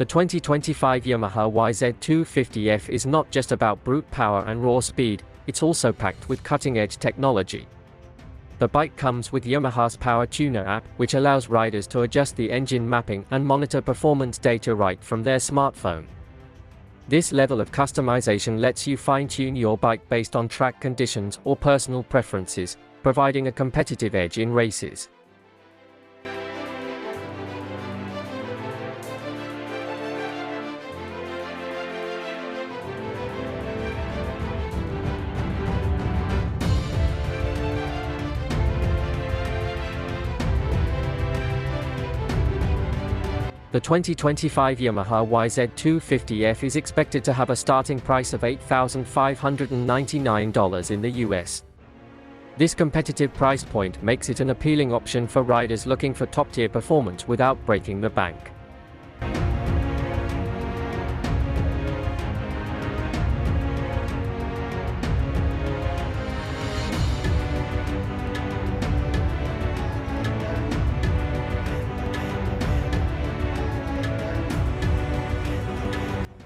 The 2025 Yamaha YZ250F is not just about brute power and raw speed, it's also packed with cutting-edge technology. The bike comes with Yamaha's Power Tuner app, which allows riders to adjust the engine mapping and monitor performance data right from their smartphone. This level of customization lets you fine-tune your bike based on track conditions or personal preferences, providing a competitive edge in races. The 2025 Yamaha YZ250F is expected to have a starting price of $8,599 in the US. This competitive price point makes it an appealing option for riders looking for top-tier performance without breaking the bank.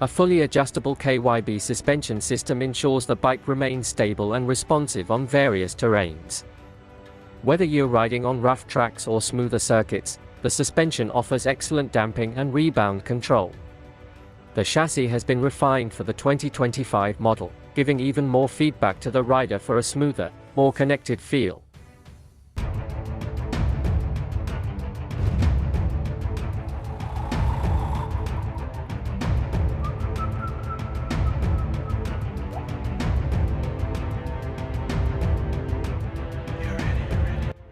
A fully adjustable KYB suspension system ensures the bike remains stable and responsive on various terrains. Whether you're riding on rough tracks or smoother circuits, the suspension offers excellent damping and rebound control. The chassis has been refined for the 2025 model, giving even more feedback to the rider for a smoother, more connected feel.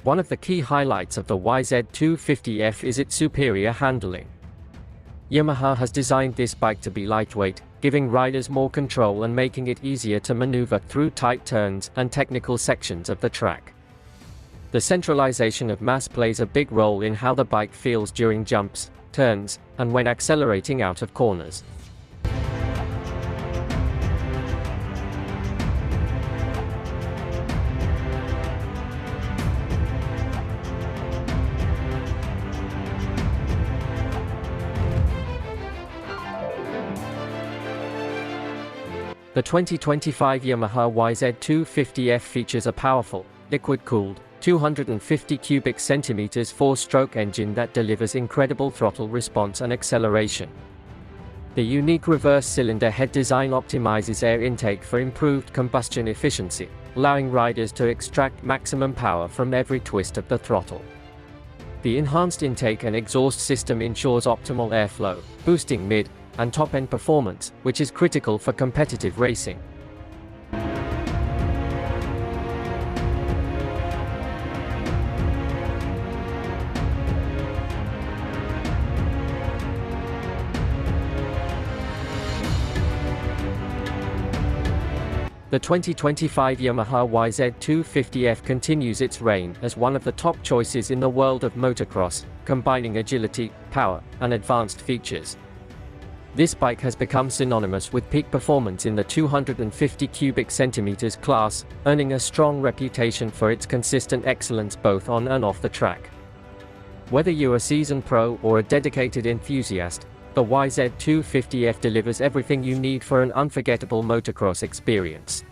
One of the key highlights of the YZ250F is its superior handling. Yamaha has designed this bike to be lightweight, giving riders more control and making it easier to maneuver through tight turns and technical sections of the track. The centralization of mass plays a big role in how the bike feels during jumps, turns, and when accelerating out of corners. The 2025 Yamaha YZ250F features a powerful, liquid-cooled, 250 cubic centimeters 4-stroke engine that delivers incredible throttle response and acceleration. The unique reverse cylinder head design optimizes air intake for improved combustion efficiency, allowing riders to extract maximum power from every twist of the throttle. The enhanced intake and exhaust system ensures optimal airflow, boosting mid- and top-end performance, which is critical for competitive racing. The 2025 Yamaha YZ250F continues its reign as one of the top choices in the world of motocross, combining agility, power, and advanced features. This bike has become synonymous with peak performance in the 250 cubic centimeters class, earning a strong reputation for its consistent excellence both on and off the track. Whether you're a seasoned pro or a dedicated enthusiast, the YZ250F delivers everything you need for an unforgettable motocross experience.